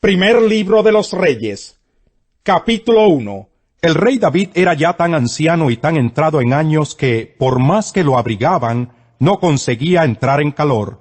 Primer libro de los Reyes, capítulo 1. El rey David era ya tan anciano y tan entrado en años que, por más que lo abrigaban, no conseguía entrar en calor.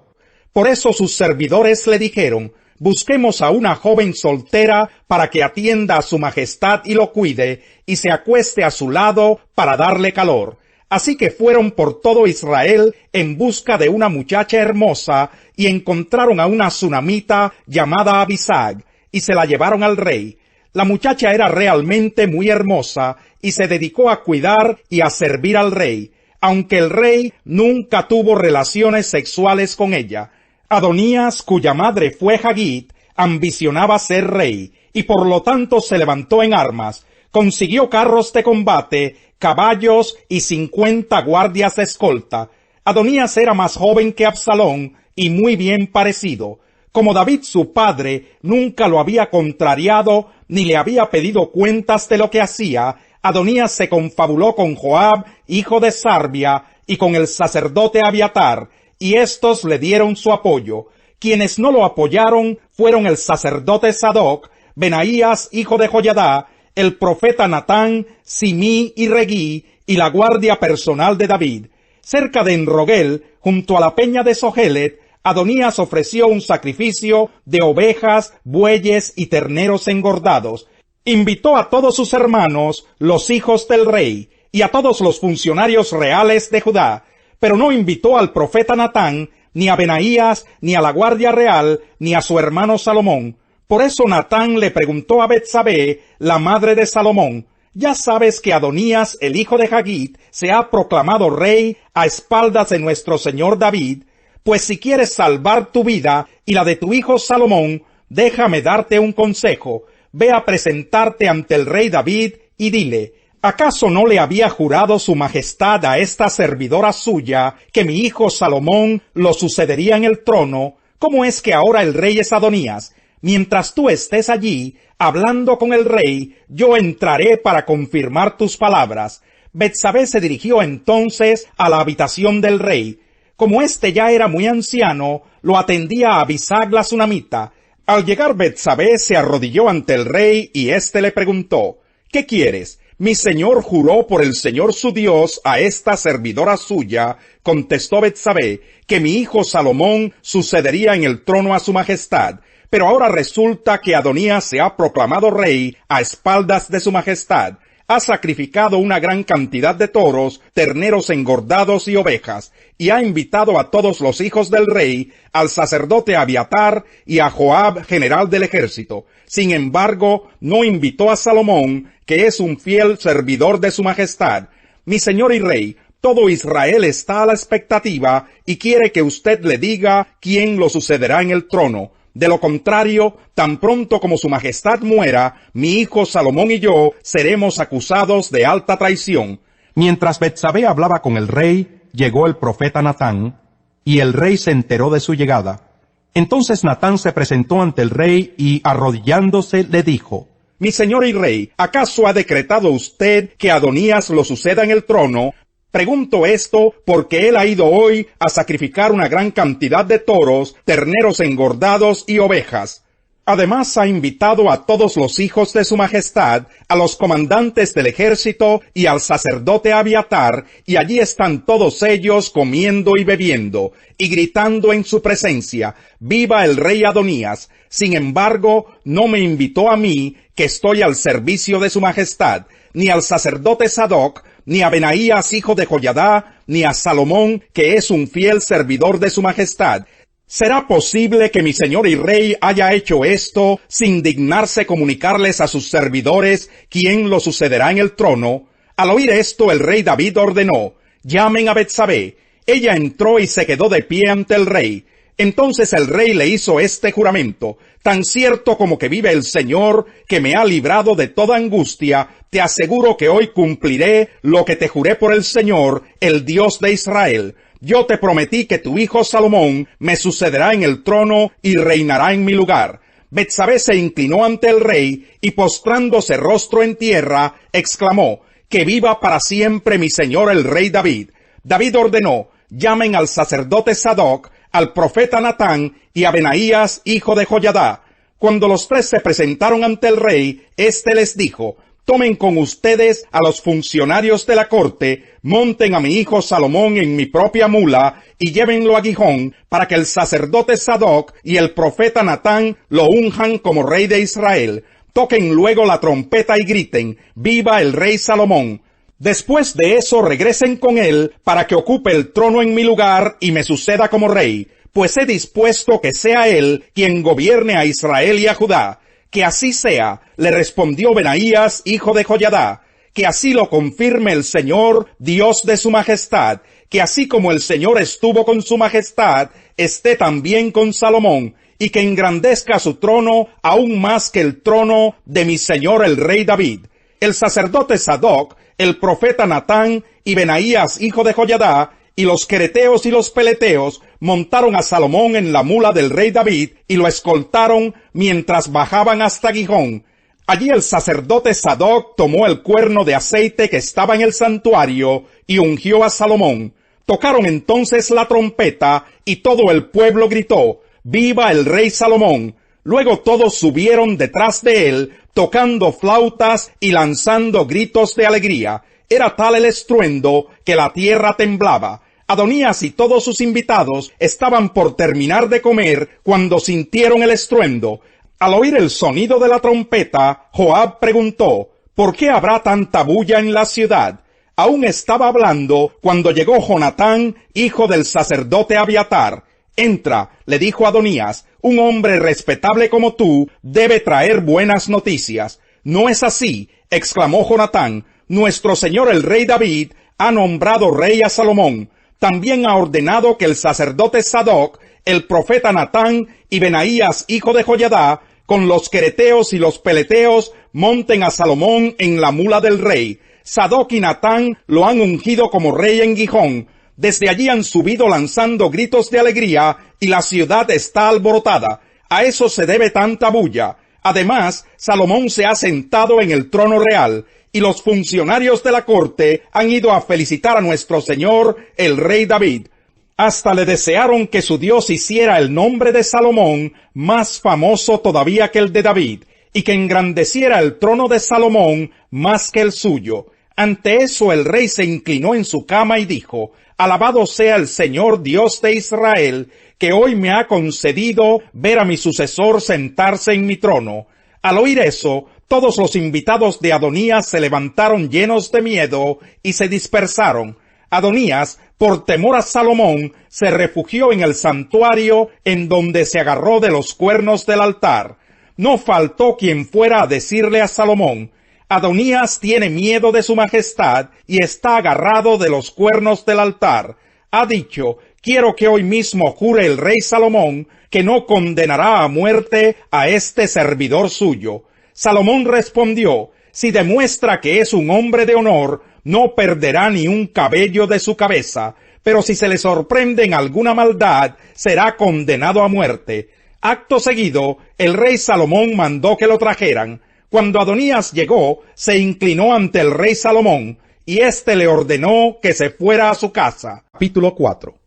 Por eso sus servidores le dijeron: busquemos a una joven soltera para que atienda a su majestad y lo cuide, y se acueste a su lado para darle calor. Así que fueron por todo Israel en busca de una muchacha hermosa, y encontraron a una sunamita llamada Abisag, y se la llevaron al rey. La muchacha era realmente muy hermosa, y se dedicó a cuidar y a servir al rey, aunque el rey nunca tuvo relaciones sexuales con ella. Adonías, cuya madre fue Hagit, ambicionaba ser rey, y por lo tanto se levantó en armas. Consiguió carros de combate, caballos y 50 guardias de escolta. Adonías era más joven que Absalón y muy bien parecido. Como David su padre nunca lo había contrariado ni le había pedido cuentas de lo que hacía, Adonías se confabuló con Joab, hijo de Sarbia, y con el sacerdote Abiatar, y éstos le dieron su apoyo. Quienes no lo apoyaron fueron el sacerdote Sadoc, Benaías, hijo de Joyadá, el profeta Natán, Simí y Regí, y la guardia personal de David. Cerca de Enrogel, junto a la peña de Sohelet, Adonías ofreció un sacrificio de ovejas, bueyes y terneros engordados. Invitó a todos sus hermanos, los hijos del rey, y a todos los funcionarios reales de Judá, pero no invitó al profeta Natán, ni a Benaías, ni a la guardia real, ni a su hermano Salomón. Por eso Natán le preguntó a Betsabé, la madre de Salomón: ¿ya sabes que Adonías, el hijo de Hagit, se ha proclamado rey a espaldas de nuestro señor David? Pues si quieres salvar tu vida y la de tu hijo Salomón, déjame darte un consejo. Ve a presentarte ante el rey David y dile: ¿acaso no le había jurado su majestad a esta servidora suya que mi hijo Salomón lo sucedería en el trono? ¿Cómo es que ahora el rey es Adonías? Mientras tú estés allí, hablando con el rey, yo entraré para confirmar tus palabras. Betsabé se dirigió entonces a la habitación del rey. Como éste ya era muy anciano, lo atendía a Abisag la sunamita. Al llegar Betsabé se arrodilló ante el rey y éste le preguntó: ¿qué quieres? Mi señor juró por el Señor su Dios a esta servidora suya, contestó Betsabé, que mi hijo Salomón sucedería en el trono a su majestad. Pero ahora resulta que Adonías se ha proclamado rey a espaldas de su majestad. Ha sacrificado una gran cantidad de toros, terneros engordados y ovejas, y ha invitado a todos los hijos del rey, al sacerdote Abiatar y a Joab, general del ejército. Sin embargo, no invitó a Salomón, que es un fiel servidor de su majestad. Mi señor y rey, todo Israel está a la expectativa y quiere que usted le diga quién lo sucederá en el trono. De lo contrario, tan pronto como su majestad muera, mi hijo Salomón y yo seremos acusados de alta traición. Mientras Betsabé hablaba con el rey, llegó el profeta Natán, y el rey se enteró de su llegada. Entonces Natán se presentó ante el rey y, arrodillándose, le dijo: Mi señor y rey, ¿acaso ha decretado usted que Adonías lo suceda en el trono? Pregunto esto porque él ha ido hoy a sacrificar una gran cantidad de toros, terneros engordados y ovejas. Además ha invitado a todos los hijos de su majestad, a los comandantes del ejército y al sacerdote Abiatar, y allí están todos ellos comiendo y bebiendo, y gritando en su presencia: ¡viva el rey Adonías! Sin embargo, no me invitó a mí, que estoy al servicio de su majestad, ni al sacerdote Sadoc, ni a Benaías, hijo de Joyadá, ni a Salomón, que es un fiel servidor de su majestad. ¿Será posible que mi señor y rey haya hecho esto sin dignarse comunicarles a sus servidores quién lo sucederá en el trono? Al oír esto, el rey David ordenó: llamen a Betsabé. Ella entró y se quedó de pie ante el rey. Entonces el rey le hizo este juramento: tan cierto como que vive el Señor, que me ha librado de toda angustia, te aseguro que hoy cumpliré lo que te juré por el Señor, el Dios de Israel. Yo te prometí que tu hijo Salomón me sucederá en el trono y reinará en mi lugar. Betsabé se inclinó ante el rey y, postrándose rostro en tierra, exclamó: que viva para siempre mi señor el rey David. David ordenó: llamen al sacerdote Sadoc, al profeta Natán y a Benaías, hijo de Joyadá. Cuando los tres se presentaron ante el rey, éste les dijo: tomen con ustedes a los funcionarios de la corte, monten a mi hijo Salomón en mi propia mula y llévenlo a Gihón, para que el sacerdote Sadoc y el profeta Natán lo unjan como rey de Israel. Toquen luego la trompeta y griten: ¡viva el rey Salomón! Después de eso regresen con él, para que ocupe el trono en mi lugar y me suceda como rey, pues he dispuesto que sea él quien gobierne a Israel y a Judá. Que así sea, le respondió Benaías, hijo de Joiadá, que así lo confirme el Señor, Dios de su majestad, que así como el Señor estuvo con su majestad, esté también con Salomón, y que engrandezca su trono aún más que el trono de mi señor el rey David. El sacerdote Sadoc, el profeta Natán y Benaías, hijo de Joiadá, y los quereteos y los peleteos montaron a Salomón en la mula del rey David y lo escoltaron mientras bajaban hasta Gihón. Allí el sacerdote Sadoc tomó el cuerno de aceite que estaba en el santuario y ungió a Salomón. Tocaron entonces la trompeta y todo el pueblo gritó: ¡viva el rey Salomón! Luego todos subieron detrás de él, tocando flautas y lanzando gritos de alegría. Era tal el estruendo que la tierra temblaba. Adonías y todos sus invitados estaban por terminar de comer cuando sintieron el estruendo. Al oír el sonido de la trompeta, Joab preguntó: ¿por qué habrá tanta bulla en la ciudad? Aún estaba hablando cuando llegó Jonatán, hijo del sacerdote Abiatar. Entra, le dijo Adonías, un hombre respetable como tú debe traer buenas noticias. No es así, exclamó Jonatán. Nuestro señor el rey David ha nombrado rey a Salomón. También ha ordenado que el sacerdote Sadoc, el profeta Natán y Benaías, hijo de Joiadá, con los quereteos y los peleteos, monten a Salomón en la mula del rey. Sadoc y Natán lo han ungido como rey en Gihón. Desde allí han subido lanzando gritos de alegría y la ciudad está alborotada. A eso se debe tanta bulla. Además, Salomón se ha sentado en el trono real, y los funcionarios de la corte han ido a felicitar a nuestro señor, el rey David. Hasta le desearon que su Dios hiciera el nombre de Salomón más famoso todavía que el de David, y que engrandeciera el trono de Salomón más que el suyo. Ante eso el rey se inclinó en su cama y dijo: alabado sea el Señor Dios de Israel, que hoy me ha concedido ver a mi sucesor sentarse en mi trono. Al oír eso, todos los invitados de Adonías se levantaron llenos de miedo y se dispersaron. Adonías, por temor a Salomón, se refugió en el santuario, en donde se agarró de los cuernos del altar. No faltó quien fuera a decirle a Salomón: Adonías tiene miedo de su majestad y está agarrado de los cuernos del altar. Ha dicho: quiero que hoy mismo jure el rey Salomón que no condenará a muerte a este servidor suyo. Salomón respondió: si demuestra que es un hombre de honor, no perderá ni un cabello de su cabeza, pero si se le sorprende en alguna maldad, será condenado a muerte. Acto seguido, el rey Salomón mandó que lo trajeran. Cuando Adonías llegó, se inclinó ante el rey Salomón, y éste le ordenó que se fuera a su casa. Capítulo 4.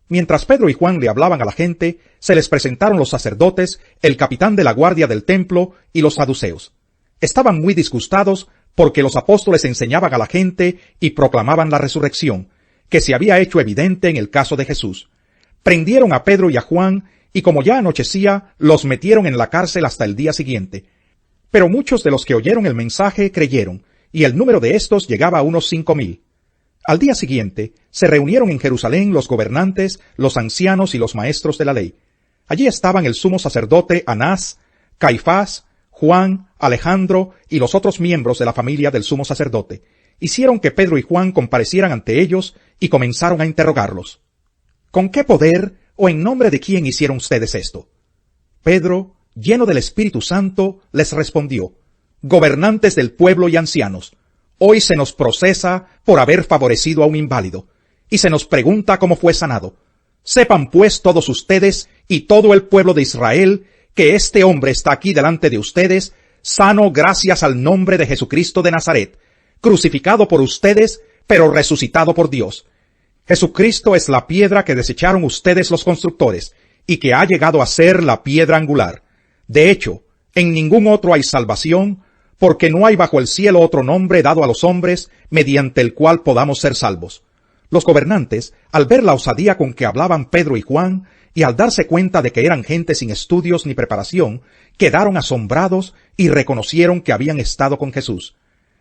Mientras Pedro y Juan le hablaban a la gente, se les presentaron los sacerdotes, el capitán de la guardia del templo y los saduceos. Estaban muy disgustados porque los apóstoles enseñaban a la gente y proclamaban la resurrección, que se había hecho evidente en el caso de Jesús. Prendieron a Pedro y a Juan, y como ya anochecía, los metieron en la cárcel hasta el día siguiente. Pero muchos de los que oyeron el mensaje creyeron, y el número de estos llegaba a unos 5,000. Al día siguiente, se reunieron en Jerusalén los gobernantes, los ancianos y los maestros de la ley. Allí estaban el sumo sacerdote Anás, Caifás, Juan, Alejandro y los otros miembros de la familia del sumo sacerdote. Hicieron que Pedro y Juan comparecieran ante ellos y comenzaron a interrogarlos. ¿Con qué poder o en nombre de quién hicieron ustedes esto? Pedro, lleno del Espíritu Santo, les respondió: gobernantes del pueblo y ancianos, hoy se nos procesa por haber favorecido a un inválido, y se nos pregunta cómo fue sanado. Sepan pues todos ustedes y todo el pueblo de Israel que este hombre está aquí delante de ustedes, sano gracias al nombre de Jesucristo de Nazaret, crucificado por ustedes, pero resucitado por Dios. Jesucristo es la piedra que desecharon ustedes los constructores, y que ha llegado a ser la piedra angular. De hecho, en ningún otro hay salvación, porque no hay bajo el cielo otro nombre dado a los hombres mediante el cual podamos ser salvos. Los gobernantes, al ver la osadía con que hablaban Pedro y Juan, y al darse cuenta de que eran gente sin estudios ni preparación, quedaron asombrados y reconocieron que habían estado con Jesús.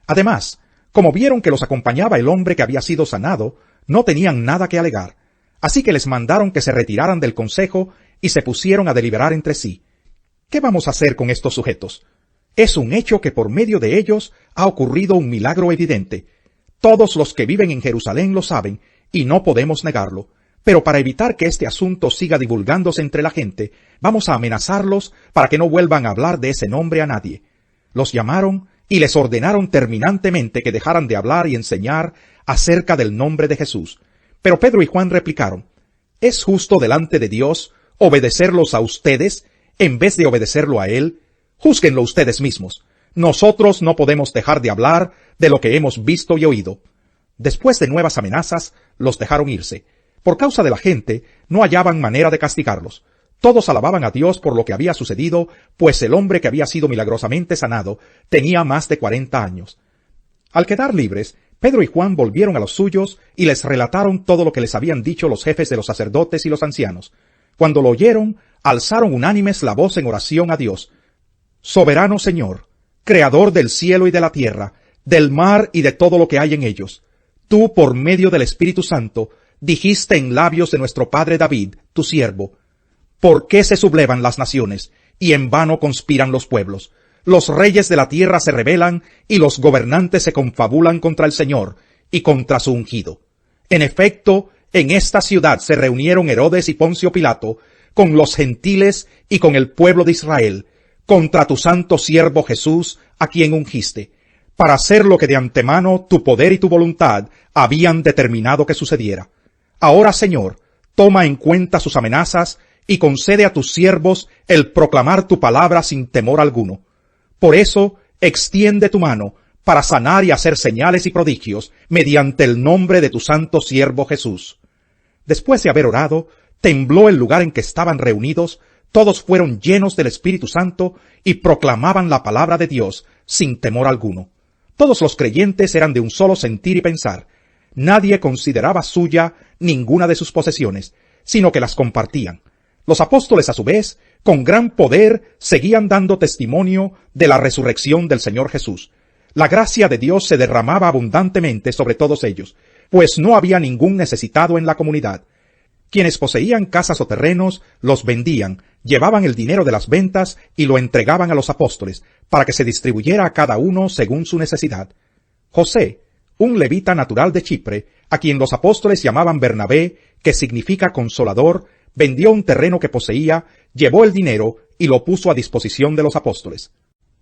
Además, como vieron que los acompañaba el hombre que había sido sanado, no tenían nada que alegar. Así que les mandaron que se retiraran del consejo y se pusieron a deliberar entre sí. ¿Qué vamos a hacer con estos sujetos? Es un hecho que por medio de ellos ha ocurrido un milagro evidente. Todos los que viven en Jerusalén lo saben, y no podemos negarlo. Pero para evitar que este asunto siga divulgándose entre la gente, vamos a amenazarlos para que no vuelvan a hablar de ese nombre a nadie. Los llamaron y les ordenaron terminantemente que dejaran de hablar y enseñar acerca del nombre de Jesús. Pero Pedro y Juan replicaron: ¿Es justo delante de Dios obedecerlos a ustedes en vez de obedecerlo a Él? Júzguenlo ustedes mismos. Nosotros no podemos dejar de hablar de lo que hemos visto y oído. Después de nuevas amenazas, los dejaron irse. Por causa de la gente, no hallaban manera de castigarlos. Todos alababan a Dios por lo que había sucedido, pues el hombre que había sido milagrosamente sanado tenía más de 40 años. Al quedar libres, Pedro y Juan volvieron a los suyos y les relataron todo lo que les habían dicho los jefes de los sacerdotes y los ancianos. Cuando lo oyeron, alzaron unánimes la voz en oración a Dios. Soberano Señor, Creador del cielo y de la tierra, del mar y de todo lo que hay en ellos, tú, por medio del Espíritu Santo, dijiste en labios de nuestro padre David, tu siervo: ¿Por qué se sublevan las naciones, y en vano conspiran los pueblos? Los reyes de la tierra se rebelan, y los gobernantes se confabulan contra el Señor, y contra su ungido. En efecto, en esta ciudad se reunieron Herodes y Poncio Pilato, con los gentiles y con el pueblo de Israel, contra tu santo siervo Jesús, a quien ungiste, para hacer lo que de antemano tu poder y tu voluntad habían determinado que sucediera. Ahora, Señor, toma en cuenta sus amenazas y concede a tus siervos el proclamar tu palabra sin temor alguno. Por eso, extiende tu mano para sanar y hacer señales y prodigios mediante el nombre de tu santo siervo Jesús. Después de haber orado, tembló el lugar en que estaban reunidos. Todos fueron llenos del Espíritu Santo y proclamaban la palabra de Dios sin temor alguno. Todos los creyentes eran de un solo sentir y pensar. Nadie consideraba suya ninguna de sus posesiones, sino que las compartían. Los apóstoles, a su vez, con gran poder, seguían dando testimonio de la resurrección del Señor Jesús. La gracia de Dios se derramaba abundantemente sobre todos ellos, pues no había ningún necesitado en la comunidad. Quienes poseían casas o terrenos los vendían, llevaban el dinero de las ventas y lo entregaban a los apóstoles, para que se distribuyera a cada uno según su necesidad. José, un levita natural de Chipre, a quien los apóstoles llamaban Bernabé, que significa consolador, vendió un terreno que poseía, llevó el dinero y lo puso a disposición de los apóstoles.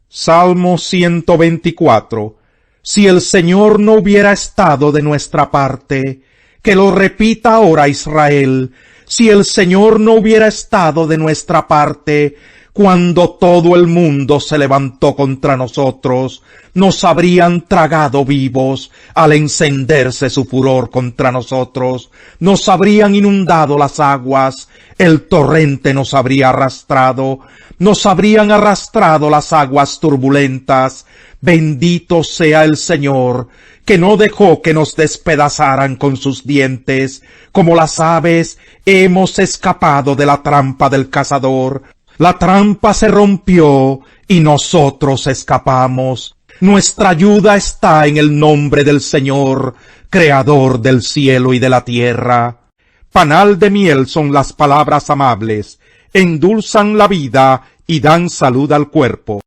Salmo 124. Si el Señor no hubiera estado de nuestra parte, que lo repita ahora Israel, si el Señor no hubiera estado de nuestra parte, cuando todo el mundo se levantó contra nosotros, nos habrían tragado vivos al encenderse su furor contra nosotros, nos habrían inundado las aguas, el torrente nos habría arrastrado, nos habrían arrastrado las aguas turbulentas. Bendito sea el Señor, que no dejó que nos despedazaran con sus dientes. Como las aves, hemos escapado de la trampa del cazador. La trampa se rompió y nosotros escapamos. Nuestra ayuda está en el nombre del Señor, Creador del cielo y de la tierra. Panal de miel son las palabras amables, endulzan la vida y dan salud al cuerpo.